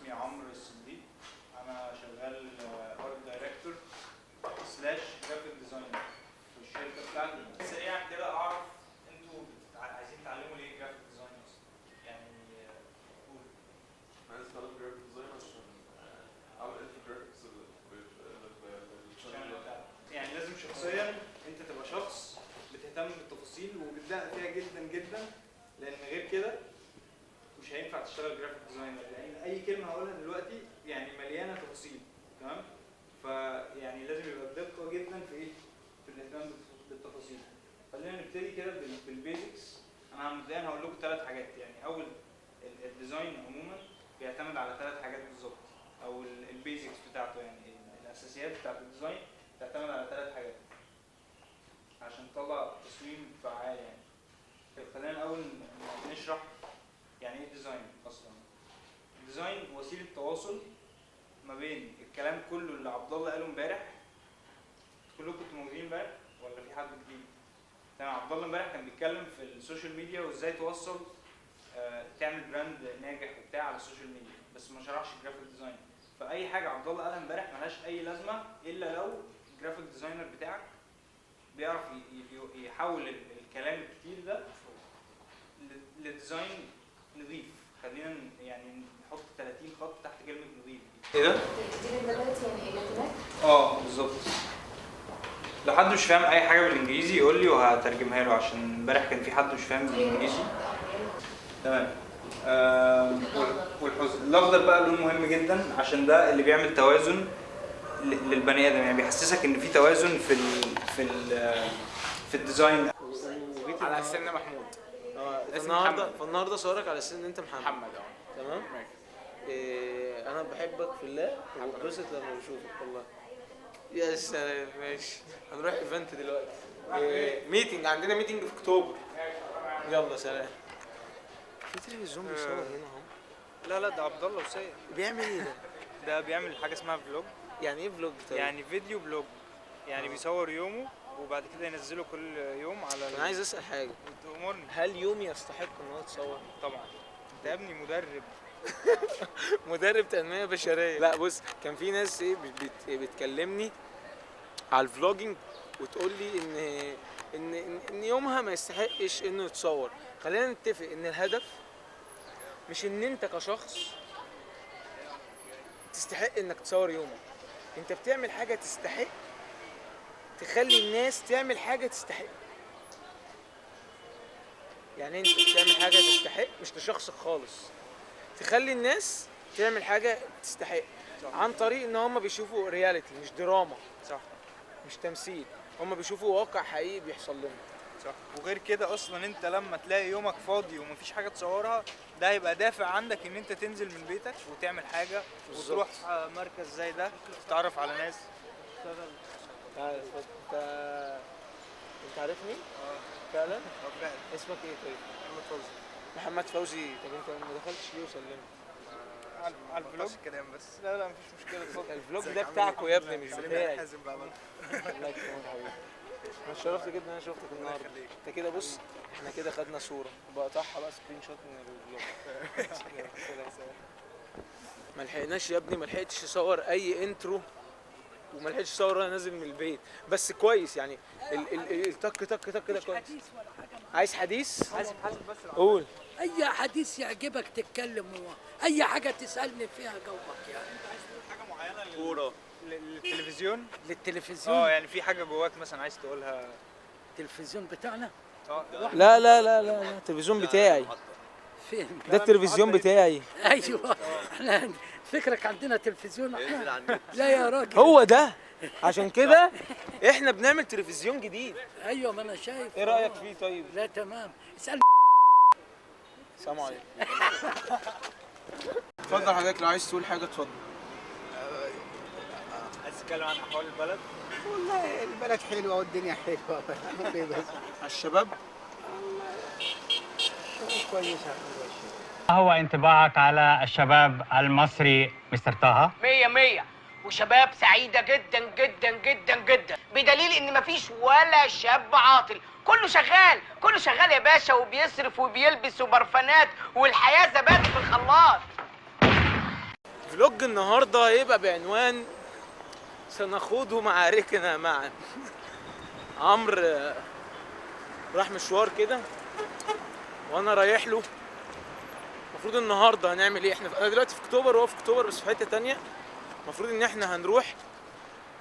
اسمي عمرو الصديق. انا شغال ارت دايركتور سلاش جرافيك ديزاينر في الشركه بتاعتي. سريعا كده اعرف انتوا عايزين تعلموا ليه جرافيك ديزاين اصلا؟ يعني قول. عايز اتعلم جرافيك ديزاين عشان اعمل انفوجرافيكس للشانل بتاعك. يعني لازم شخصيا انت تبقى شخص بتهتم بالتفاصيل وبتدقق فيها جدا جدا، لان غير كده مش هينفع تشتغل جرافيك ديزاينر، لان اي كلمه هقولها دلوقتي يعني مليانه تفاصيل. تمام؟ فيعني لازم يبقى بدقه جدا في ايه؟ في الاهتمام بالتفاصيل. خلينا نبتدي كده بالبيزكس. انا مبدئيا هقول لكم 3 حاجات. يعني اول الديزاين عموما بيعتمد على 3 حاجات بالظبط، او البيزكس بتاعته، يعني الاساسيات بتاعت الديزاين بتعتمد على 3 حاجات عشان تطلع تصميم فعال. يعني خلينا الاول نشرح يعني ايه ديزاين اصلا. الديزاين وسيله تواصل ما بين الكلام كله اللي عبد الله قاله امبارح. كلكم كنتوا موجودين امبارح ولا في حد جديد؟ تمام. عبد الله امبارح كان بيتكلم في السوشيال ميديا وازاي توصل تعمل براند ناجح وبتاع على السوشيال ميديا، بس ما شرحش الجرافيك ديزاين. فاي حاجه عبد الله قالها امبارح ملهاش اي لازمه الا لو الجرافيك ديزاينر بتاعك بيعرف يحول الكلام الكتير ده لديزاين نظيف. خلينا يعني نحط 30 خط تحت كلمه نظيف دي. ايه ده؟ بالظبط. لو حد مش فاهم اي حاجه بالانجليزي يقول لي وهترجمها له، عشان امبارح كان في حد مش فاهم بالانجليزي. تمام. والحزن الاخضر بقى لون مهم جدا، عشان ده اللي بيعمل توازن للبني ادم. يعني بيحسسك ان في توازن في الديزاين. على اساس ان محمود. فالنهارده صورك على اساس ان انت محمد. تمام. انا بحبك في الله وبتبسط لما بشوفك والله. يا سلام. ماشي، هنروح ايفنت دلوقتي. ميتنج، عندنا ميتنج في اكتوبر. يلا سلام. في تلفزيون بيصور هنا اهو. لا ده عبد الله وسيد. بيعمل ايه ده؟ ده بيعمل حاجه اسمها فلوج. يعني ايه فلوج؟ يعني فيديو بلوج. يعني بيصور يومه وبعد كده ينزله كل يوم على انا عايز اسال حاجه. تأمرني. هل يومي يستحق ان هو يتصور؟ طبعا. انت يا ابني مدرب. مدرب تنميه بشريه. لا بص، كان في ناس بتكلمني على الفلوجينج وتقول لي ان يومها ما يستحقش انه يتصور. خلينا نتفق ان الهدف مش ان انت كشخص تستحق انك تصور يومك. انت بتعمل حاجه تستحق تخلي الناس تعمل حاجه تستحق. يعني انت بتعمل حاجه تستحق مش لشخصك خالص، تخلي الناس تعمل حاجه تستحق عن طريق ان هم بيشوفوا رياليتي، مش دراما. صح. مش تمثيل، هم بيشوفوا واقع حقيقي بيحصل لهم. صح. وغير كده اصلا انت لما تلاقي يومك فاضي ومفيش حاجه تصورها، ده هيبقى دافع عندك ان انت تنزل من بيتك وتعمل حاجه وتروح مركز زي ده تتعرف على ناس. انت عارفني؟ فعلا؟ اسمك ايه طيب؟ محمد فوزي. محمد فوزي. طب انت ما دخلتش ليه وسلمت؟ على الفلوج كلام بس. لا مفيش مشكله، اتفضل. الفلوج ده بتاعكوا يا ابني مش بتاعي. حازم بقى. الله يكرمك حبيبي. انا اتشرفت جدا ان انا شفتك النهارده. انت كده بص، احنا كده خدنا صوره بقطعها بقى سكرين شوت من الفلوج. ما لحقناش يا ابني، ما لحقتش اصور اي انترو وما لحقتش اصور وانا نازل من البيت، بس كويس يعني. التك تك تك كده كويس. عايز حديث؟ حاسب بس. قول. اي حديث يعجبك تتكلم، هو اي حاجه تسالني فيها جاوبك. يعني انت عايز تقول حاجه معينه كوره للتلفزيون؟ للتلفزيون. يعني في حاجه جواك مثلا عايز تقولها؟ التلفزيون بتاعنا لا لا لا لا، التلفزيون بتاعي. فين؟ ده التلفزيون بتاعي. ايوه، احنا فكرك عندنا تلفزيون احنا؟ لا يا راجل، هو ده. عشان كده احنا بنعمل تلفزيون جديد. ايوه ما انا شايف. ايه رايك فيه طيب؟ لا تمام. اسال. السلام عليكم. اتفضل حضرتك، لو عايز تقول حاجه اتفضل. عايز تتكلم عن احوال البلد؟ والله البلد حلوه والدنيا حلوه. على الشباب كويسه. ما هو انطباعك على الشباب المصري مستر طه؟ 100 وشباب سعيدة جدا جدا جدا جدا، بدليل ان مفيش ولا شاب عاطل، كله شغال يا باشا، وبيصرف وبيلبس وبرفانات، والحياة زبادي في الخلاط. فلوج النهارده هيبقى بعنوان سنخوض معاركنا معا. عمرو راح مشوار كده وانا رايح له. المفروض النهارده هنعمل ايه؟ انا دلوقتي في اكتوبر وهو في اكتوبر بس في حته تانية. المفروض ان احنا هنروح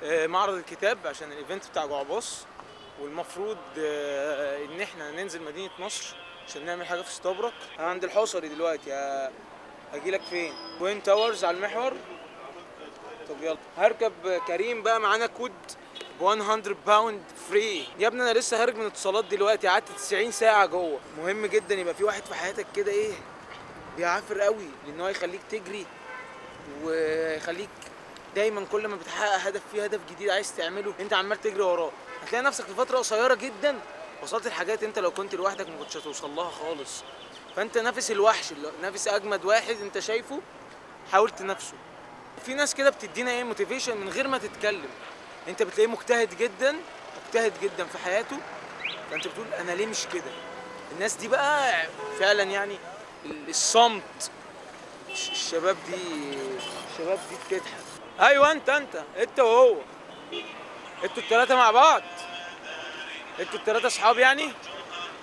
معرض الكتاب عشان الايفنت بتاع جعباص، والمفروض ان احنا ننزل مدينه نصر عشان نعمل حاجه في استبرق. انا عند الحصري دلوقتي، هجيلك فين؟ توين تاورز على المحور. طب يلا هركب كريم بقى، معانا كود ب 100 باوند فري. يا ابني انا لسه خارج من اتصالات دلوقتي، قعدت 90 ساعه جوه. مهم جدا يبقى في واحد في حياتك كده ايه بيعافر قوي، لان هو يخليك تجري ويخليك دايما كل ما بتحقق هدف، فيه هدف جديد عايز تعمله انت عمال تجري وراه. هتلاقي نفسك في فتره قصيره جدا وصلت لحاجات انت لو كنت لوحدك ما كنتش هتوصل لها خالص. فانت نافس الوحش، نافس اجمد واحد انت شايفه، حاول تنافسه. في ناس كده بتدينا ايه موتيفيشن من غير ما تتكلم. انت بتلاقيه مجتهد جدا في حياته، فانت بتقول انا ليه مش كده. الناس دي بقى فعلا يعني الصمت. الشباب دي بتضحك. ايوه انت وهو، انتوا الثلاثه مع بعض، انتوا الثلاثه اصحاب يعني.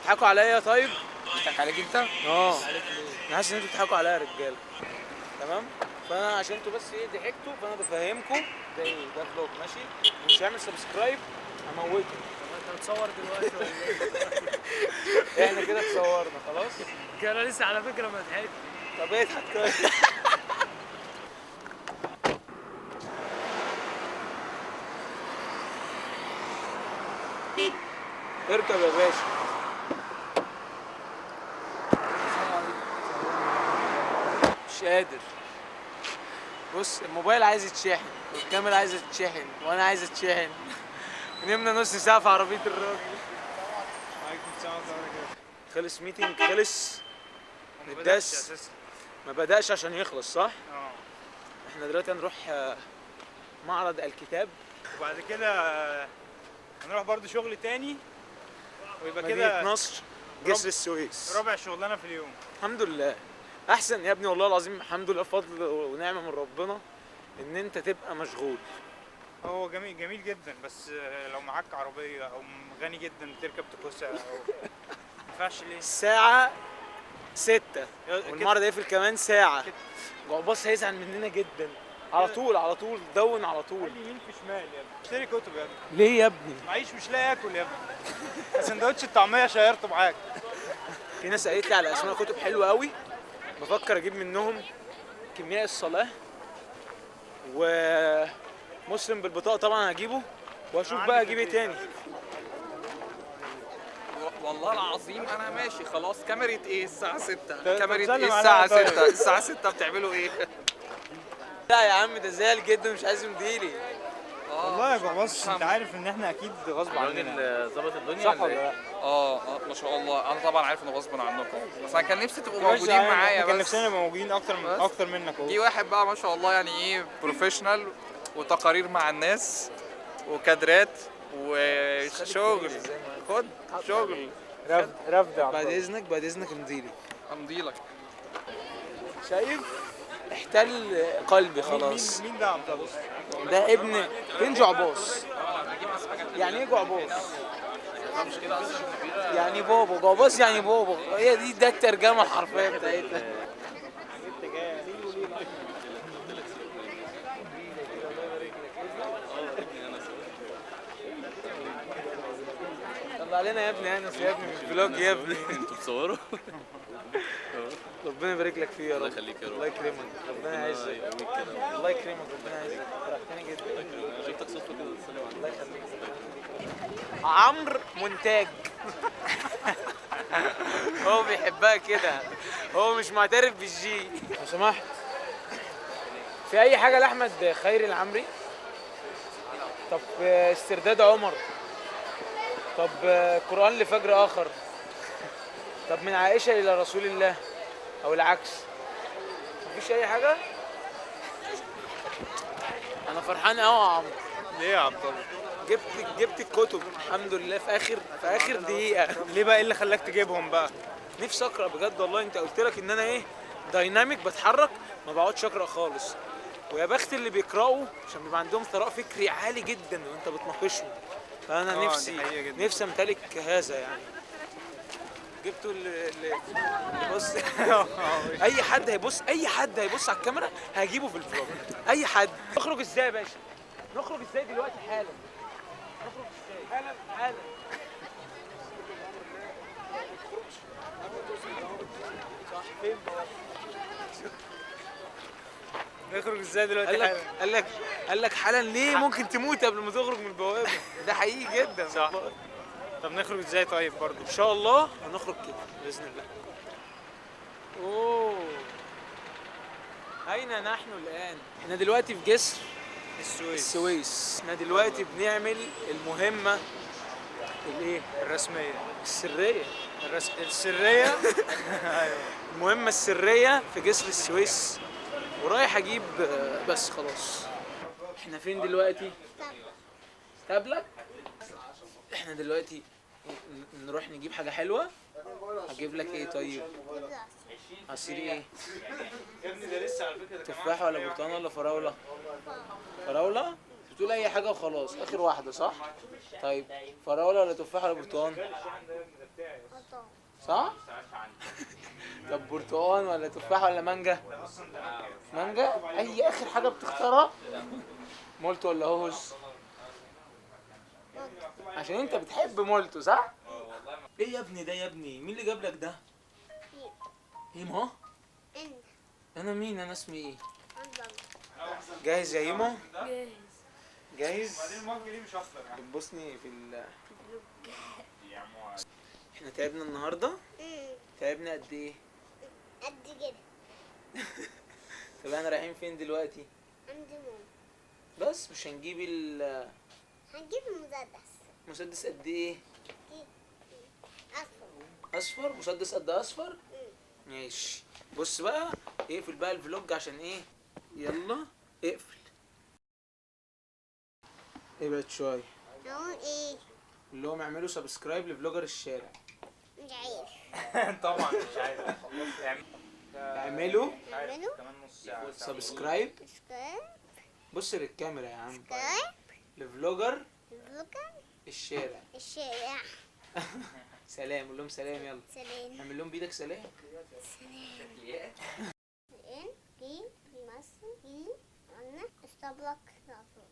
بتضحكوا عليا؟ طيب بضحك عليك انت؟ انا حاسس ان انتوا بتضحكوا عليا يا رجاله. تمام، فانا عشان انتوا بس ايه ضحكتوا فانا بفهمكم ده ايه، ده فلوج ماشي. مش هعمل سبسكرايب هموته. انت بتصور دلوقتي ولا ايه؟ احنا كده اتصورنا خلاص. انا لسه على فكره ما ضحكتش. طب اضحك كويس. اركب يا باشا. مش قادر. بص الموبايل عايز يتشحن والكاميرا عايزه تتشحن وانا عايز اتشحن. نمنا نص ساعه في عربيه الراجل. خلص ميتنج، خلص نداس. ما بدأش عشان يخلص صح؟ احنا دلوقتي هنروح معرض الكتاب وبعد كده هنروح برضو شغل تاني ويبقى مدينة كده نصر جسر السويس. ربع شغلانه في اليوم. الحمد لله. احسن يا ابني والله العظيم، الحمد لله فضل ونعمه من ربنا ان انت تبقى مشغول. هو جميل جدا، بس لو معاك عربيه او غني جدا بتركب تكوسه او ما ينفعش ليه؟ الساعه 6 والمعرض هيقفل كمان ساعه. جعباص هيزعل مننا جدا. على طول دون على طول. يمين في شمال يا ابني. اشتري كتب يا ابني. ليه يا ابني؟ معيش مش لاقي اكل يا ابني. سندوتش الطعميه شيرته معاك. في ناس قالت لي على اسماء كتب حلوه قوي، بفكر اجيب منهم كيمياء الصلاه ومسلم بالبطاقه طبعا هجيبه، واشوف بقى اجيب ايه تاني. والله العظيم انا ماشي خلاص. كاميرا ايه الساعه 6؟ كاميرا ايه بتسلم الساعه عليا 6؟ الساعه 6 بتعملوا ايه؟ لا يا عم ده زعل جدا مش عايز يمديلي. والله يا جعباص انت عارف ان احنا اكيد غصب عننا. الراجل ظبط الدنيا صح ولا لا؟ ما شاء الله. انا طبعا عارف انه غصب عنكم، بس انا كان نفسي تبقوا يا باشا موجودين معايا. كان بس نفسنا نبقى موجودين اكتر منك اهو. جه واحد بقى ما شاء الله يعني ايه بروفيشنال وتقارير مع الناس وكادرات وشغل. خد شغل. رفض بعد اذنك امضيلي. امضيلك. شايف؟ احتل قلبي خلاص. مين ده عبد الله؟ ده ابن فين جعباص؟ يعني ايه جعباص؟ يعني بابا. جعباص يعني بابا. هي دي ده الترجمه الحرفيه بتاعتها. طلع علينا يا ابني انس يا ابني في الفلوج يا ابني. انتوا بتصوروا؟ ربنا يبارك لك فيه يا رب. الله يخليك يا رب. الله يكرمك. ربنا يعزك. الله يكرمك. ربنا يعزك. فرحتني جدا. شفتك صدفه كده تسلم عليك. الله يخليك. عمرو مونتاج. هو بيحبها كده، هو مش معترف بالجي. لو سمحت في اي حاجه لاحمد خيري العمري؟ طب استرداد عمر؟ طب قرآن لفجر اخر؟ طب من عائشه الى رسول الله او العكس؟ مفيش اي حاجه؟ انا فرحان قوي يا عمرو. ليه يا عبد الله؟ جبت الكتب الحمد لله في اخر دقيقه. ليه بقى؟ ايه اللي خلاك تجيبهم بقى؟ نفسي اقرا بجد والله. انت قلت لك ان انا ايه دايناميك بتحرك، ما بقعدش اقرا خالص. ويا بخت اللي بيقرأوا عشان بيبقى عندهم ثراء فكري عالي جدا وانت بتناقشهم. فانا دي نفسي حقيقة جدا. نفسي امتلك هذا يعني. جبتوا اللي بص اي حد هيبص، اي حد هيبص على الكاميرا هجيبه في الفلوج. اي حد. نخرج ازاي يا باشا؟ نخرج ازاي دلوقتي حالا؟ نخرج ازاي؟ حالا حالا. صح فين؟ نخرج ازاي دلوقتي قال لك حالا ليه؟ ممكن تموت قبل ما تخرج من البوابه. ده حقيقي جدا. صح. طب نخرج ازاي طيب برضو؟ ان شاء الله هنخرج كده باذن الله. اوه، اين نحن الان؟ احنا دلوقتي في جسر السويس. احنا دلوقتي بنعمل المهمه الايه؟ الرسمية. السريه. السرية. المهمه السريه في جسر السويس، ورايح اجيب بس خلاص. احنا فين دلوقتي؟ تابلك. احنا دلوقتي نروح نجيب حاجه حلوه. هجيب لك ايه طيب؟ عصير ايه؟ يا ابني ده لسه على فكره ده تفاح ولا برتقال ولا فراوله؟ فراوله؟ بتقول اي حاجه وخلاص، اخر واحده صح؟ طيب فراوله ولا تفاح ولا برتقال؟ صح؟ طب برتقال ولا تفاح ولا مانجا؟ مانجا؟ اي اخر حاجه بتختارها؟ مولتو ولا هوز؟ عشان انت بتحب مولتو صح؟ ايه يا ابني ده يا ابني؟ مين اللي جاب لك ده؟ هيمو؟ انا مين؟ انا اسمي ايه؟ جاهز يا هيمو؟ جاهز؟ بعدين المج دي مش اخضر يعني. بتبصني في احنا تعبنا النهارده؟ تعبنا قد ايه؟ قد كده. طب احنا رايحين فين دلوقتي؟ عند ماما. بس مش هنجيب هنجيب المسدس. مسدس قد ايه؟ اصفر. اصفر؟ مسدس قد اصفر؟ ماشي. بص بقى، اقفل بقى الفلوج عشان ايه؟ يلا اقفل. ابعد شويه. نقول ايه؟ اللي هم اعملوا سبسكرايب لفلوجر الشارع. مش عارف. طبعا مش عارف. اعملوا كمان نص ساعه. سبسكرايب. سبسكرايب. بص للكاميرا يا عم. سبسكرايب. لفلوجر فلوجر الشارع. الشارع. سلام، قول لهم سلام يلا. سلام. اعمل لهم بايدك سلام. سلام. في مصر في قلنا استبلك